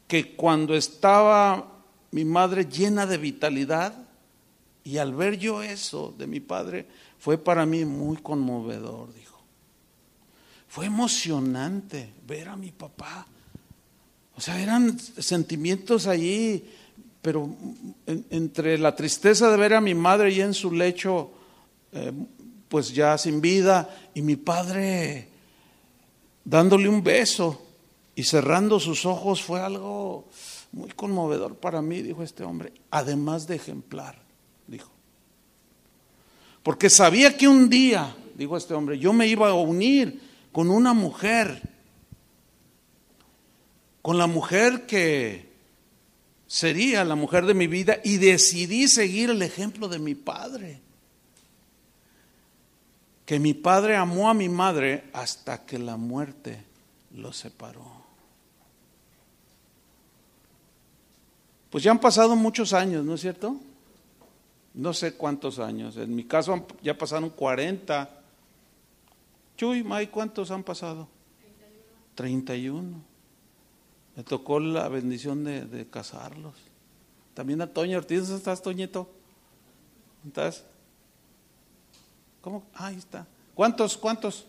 que cuando estaba mi madre llena de vitalidad, y al ver yo eso de mi padre, fue para mí muy conmovedor, dijo. Fue emocionante ver a mi papá. O sea, eran sentimientos allí, pero entre la tristeza de ver a mi madre ya en su lecho, pues ya sin vida, y mi padre dándole un beso y cerrando sus ojos, fue algo muy conmovedor para mí, dijo este hombre, además de ejemplar, dijo. Porque sabía que un día, dijo este hombre, yo me iba a unir con una mujer, con la mujer que sería la mujer de mi vida, y decidí seguir el ejemplo de mi padre. Que mi padre amó a mi madre hasta que la muerte lo separó. Pues ya han pasado muchos años, ¿no es cierto? No sé cuántos años. En mi caso ya pasaron 40. Chuy, May, ¿cuántos han pasado? 31. Me tocó la bendición de casarlos. También a Toño Ortiz. ¿Dónde estás, Toñito? ¿Dónde estás? ¿Cómo? Ahí está. ¿Cuántos?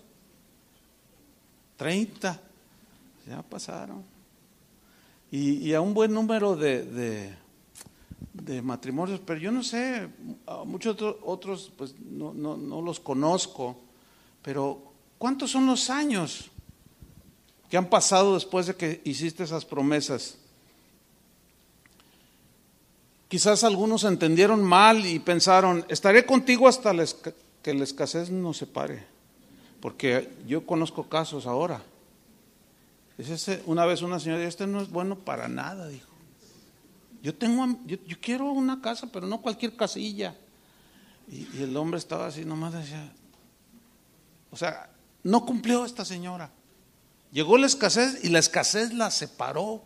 30. Ya pasaron. Y a un buen número de matrimonios, pero yo no sé, a muchos otros pues no los conozco, pero ¿cuántos son los años que han pasado después de que hiciste esas promesas? Quizás algunos entendieron mal y pensaron, estaré contigo hasta que la escasez nos separe, porque yo conozco casos ahora. Una vez una señora dijo, este no es bueno para nada, dijo. Yo quiero una casa, pero no cualquier casilla. Y el hombre estaba así, nomás decía, o sea, no cumplió esta señora. Llegó la escasez y la escasez la separó.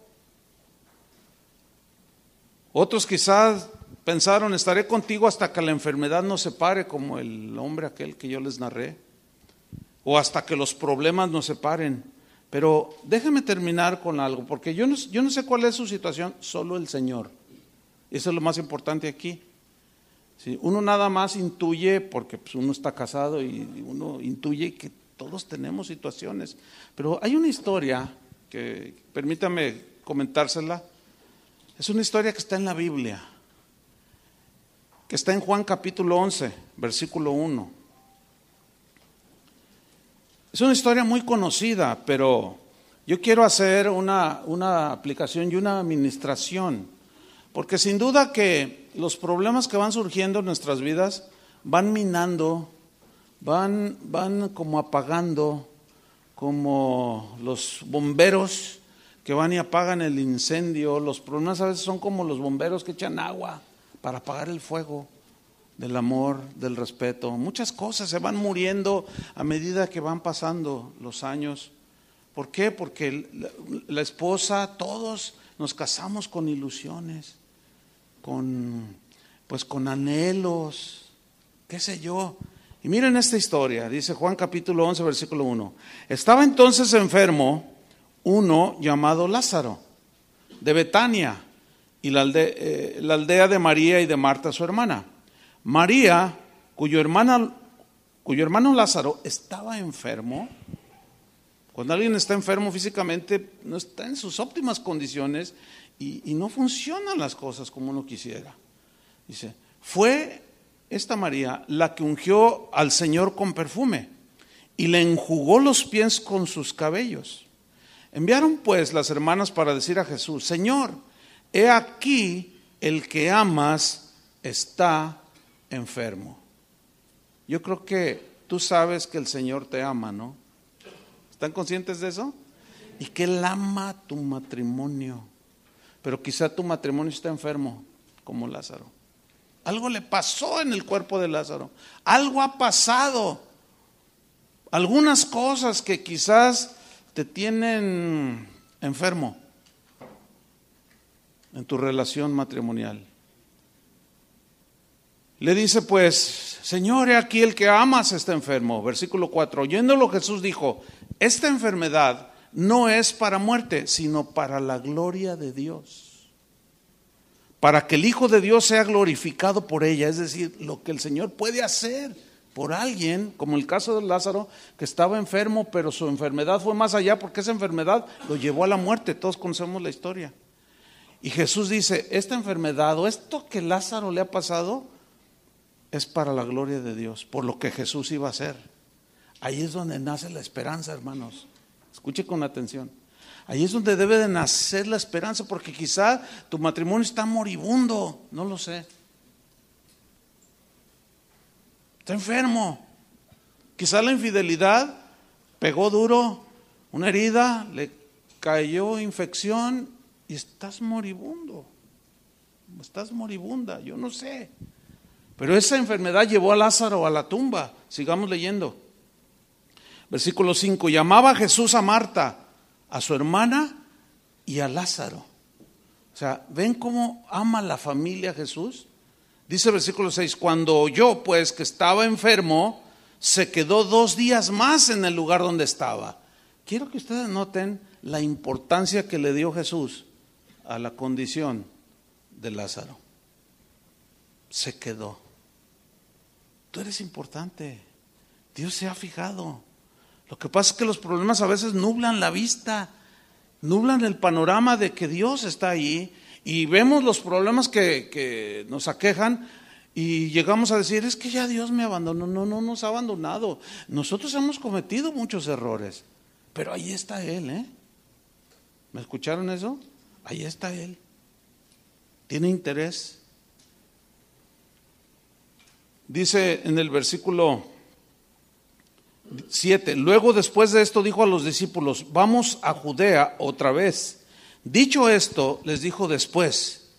Otros quizás pensaron, estaré contigo hasta que la enfermedad nos separe, como el hombre aquel que yo les narré, o hasta que los problemas nos separen. Pero déjeme terminar con algo, porque yo no sé cuál es su situación, solo el Señor. Eso es lo más importante aquí. Sí, uno nada más intuye, porque pues uno está casado y uno intuye que todos tenemos situaciones. Pero hay una historia que, permítame comentársela, es una historia que está en la Biblia, que está en Juan capítulo 11, versículo 1. Es una historia muy conocida, pero yo quiero hacer una aplicación y una administración, porque sin duda que los problemas que van surgiendo en nuestras vidas van minando, van como apagando, como los bomberos que van y apagan el incendio. Los problemas a veces son como los bomberos que echan agua para apagar el fuego del amor, del respeto. Muchas cosas se van muriendo a medida que van pasando los años. ¿Por qué? Porque la esposa, todos nos casamos con ilusiones, con anhelos, qué sé yo. Y miren esta historia, dice Juan capítulo 11, versículo 1. Estaba entonces enfermo uno llamado Lázaro, de Betania, y la aldea de María y de Marta su hermana. María, cuyo hermano Lázaro estaba enfermo. Cuando alguien está enfermo físicamente, no está en sus óptimas condiciones y no funcionan las cosas como uno quisiera. Dice, fue esta María la que ungió al Señor con perfume y le enjugó los pies con sus cabellos. Enviaron pues las hermanas para decir a Jesús, Señor, he aquí el que amas está enfermo. Yo creo que tú sabes que el Señor te ama, ¿no? ¿Están conscientes de eso? Y que Él ama tu matrimonio, pero quizá tu matrimonio está enfermo, como Lázaro. Algo le pasó en el cuerpo de Lázaro, algo ha pasado, algunas cosas que quizás te tienen enfermo en tu relación matrimonial. Le dice pues, Señor, he aquí el que amas está enfermo. Versículo 4, oyéndolo Jesús dijo, esta enfermedad no es para muerte, sino para la gloria de Dios, para que el Hijo de Dios sea glorificado por ella. Es decir, lo que el Señor puede hacer por alguien, como el caso de Lázaro, que estaba enfermo, pero su enfermedad fue más allá, porque esa enfermedad lo llevó a la muerte. Todos conocemos la historia. Y Jesús dice, esta enfermedad o esto que Lázaro le ha pasado es para la gloria de Dios, por lo que Jesús iba a hacer. Ahí es donde nace la esperanza, hermanos. Escuche con atención. Ahí es donde debe de nacer la esperanza, porque quizá tu matrimonio está moribundo, no lo sé. Está enfermo. Quizá la infidelidad pegó duro, una herida, le cayó infección y estás moribundo. Estás moribunda, yo no sé. Pero esa enfermedad llevó a Lázaro a la tumba. Sigamos leyendo. Versículo 5, llamaba a Jesús a Marta, a su hermana y a Lázaro. O sea, ¿ven cómo ama la familia Jesús? Dice el versículo 6, cuando oyó pues que estaba enfermo, se quedó 2 días más en el lugar donde estaba. Quiero que ustedes noten la importancia que le dio Jesús a la condición de Lázaro. Se quedó. Tú eres importante. Dios se ha fijado. Lo que pasa es que los problemas a veces nublan la vista, nublan el panorama de que Dios está ahí, y vemos los problemas que nos aquejan y llegamos a decir, es que ya Dios me abandonó. No, no nos ha abandonado. Nosotros hemos cometido muchos errores, pero ahí está Él, ¿eh? ¿Me escucharon eso? Ahí está Él. Tiene interés. Dice en el versículo 7, luego después de esto dijo a los discípulos, vamos a Judea otra vez. Dicho esto, les dijo después,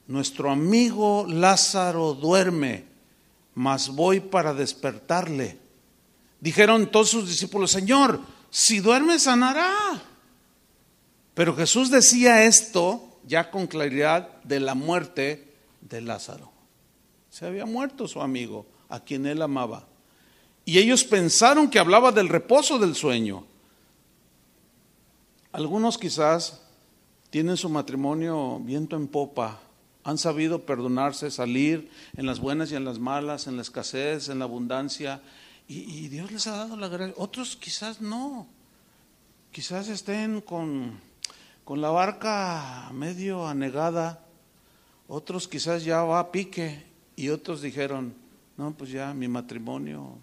nuestro amigo Lázaro duerme, mas voy para despertarle. Dijeron todos sus discípulos, Señor, si duerme sanará. Pero Jesús decía esto ya con claridad de la muerte de Lázaro. Se había muerto su amigo, a quien él amaba. Y ellos pensaron que hablaba del reposo del sueño. Algunos quizás tienen su matrimonio viento en popa, han sabido perdonarse, salir en las buenas y en las malas, en la escasez, en la abundancia, y Dios les ha dado la gracia. Otros quizás no, quizás estén con la barca medio anegada, otros quizás ya va a pique, y otros dijeron, no, pues ya mi matrimonio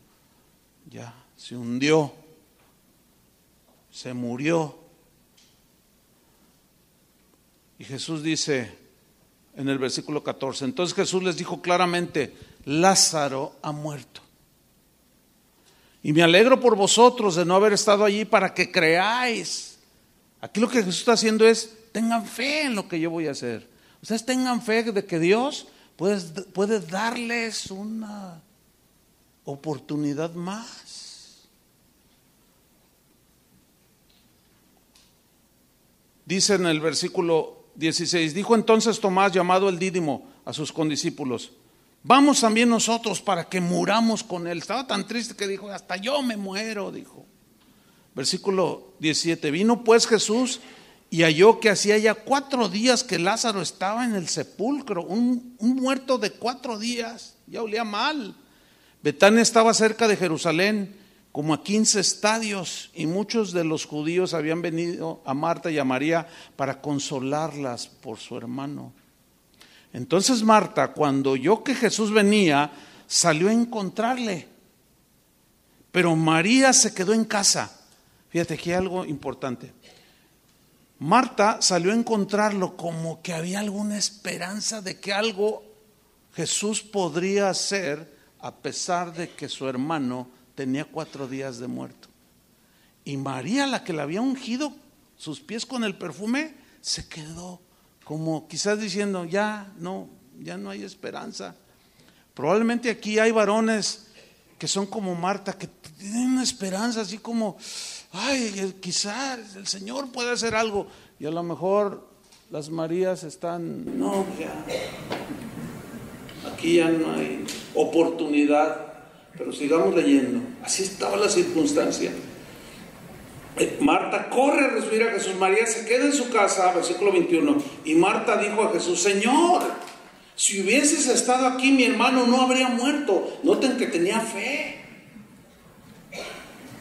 ya se hundió, se murió. Y Jesús dice en el versículo 14, entonces Jesús les dijo claramente, Lázaro ha muerto. Y me alegro por vosotros de no haber estado allí para que creáis. Aquí lo que Jesús está haciendo es, tengan fe en lo que yo voy a hacer. Ustedes tengan fe de que Dios puede darles una oportunidad más. Dice en el versículo 16, dijo entonces Tomás, llamado el Dídimo, a sus condiscípulos, vamos también nosotros para que muramos con él. Estaba tan triste que dijo, hasta yo me muero, dijo. Versículo 17, vino pues Jesús y halló que hacía ya 4 días que Lázaro estaba en el sepulcro, un muerto de 4 días, ya olía mal. Betania estaba cerca de Jerusalén, como a 15 estadios, y muchos de los judíos habían venido a Marta y a María para consolarlas por su hermano. Entonces Marta, cuando oyó que Jesús venía, salió a encontrarle, pero María se quedó en casa. Fíjate, aquí hay algo importante. Marta salió a encontrarlo como que había alguna esperanza de que algo Jesús podría hacer, a pesar de que su hermano tenía 4 días de muerto. Y María, la que le había ungido sus pies con el perfume, se quedó como quizás diciendo, ya no hay esperanza. Probablemente aquí hay varones que son como Marta, que tienen una esperanza así como, ay, quizás el Señor puede hacer algo. Y a lo mejor las Marías están, no, ya, aquí ya no hay oportunidad. Pero sigamos leyendo. Así estaba la circunstancia. Marta corre a recibir a Jesús. María se queda en su casa, versículo 21. Y Marta dijo a Jesús: Señor, si hubieses estado aquí, mi hermano no habría muerto. Noten que tenía fe.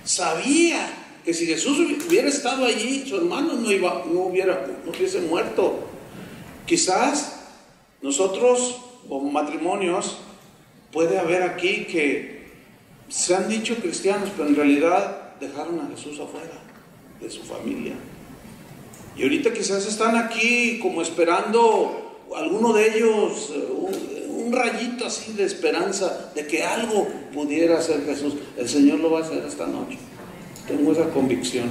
Sabía que si Jesús hubiera estado allí, su hermano no hubiese muerto. Quizás nosotros, como matrimonios, puede haber aquí que se han dicho cristianos, pero en realidad dejaron a Jesús afuera de su familia. Y ahorita quizás están aquí como esperando, alguno de ellos, un rayito así de esperanza de que algo pudiera hacer Jesús. El Señor lo va a hacer esta noche. Tengo esa convicción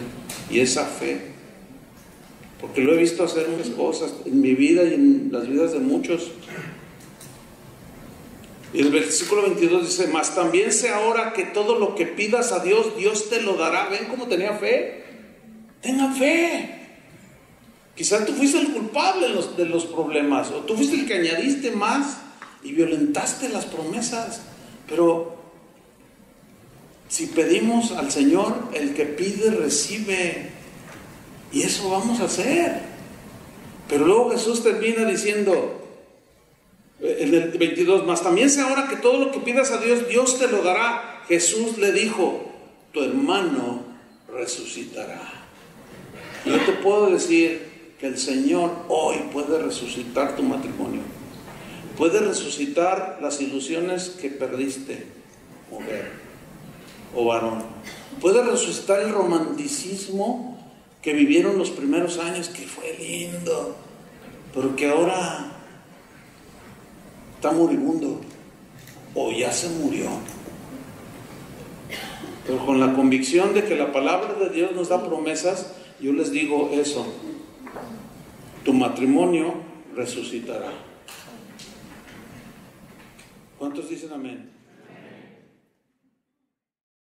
y esa fe, porque lo he visto hacer muchas cosas en mi vida y en las vidas de muchos. Y el versículo 22 dice: mas también sé ahora que todo lo que pidas a Dios, Dios te lo dará. ¿Ven cómo tenía fe? Tengan fe. Quizás tú fuiste el culpable de los problemas, o tú fuiste el que añadiste más y violentaste las promesas. Pero si pedimos al Señor, el que pide recibe, y eso vamos a hacer. Pero luego Jesús termina diciendo en el 22: mas también sé ahora que todo lo que pidas a Dios, Dios te lo dará. Jesús le dijo: tu hermano resucitará. Y yo te puedo decir que el Señor hoy puede resucitar tu matrimonio, puede resucitar las ilusiones que perdiste, mujer o varón, puede resucitar el romanticismo que vivieron los primeros años, que fue lindo, pero que ahora está moribundo o ya se murió. Pero con la convicción de que la palabra de Dios nos da promesas, yo les digo eso: tu matrimonio resucitará. ¿Cuántos dicen amén?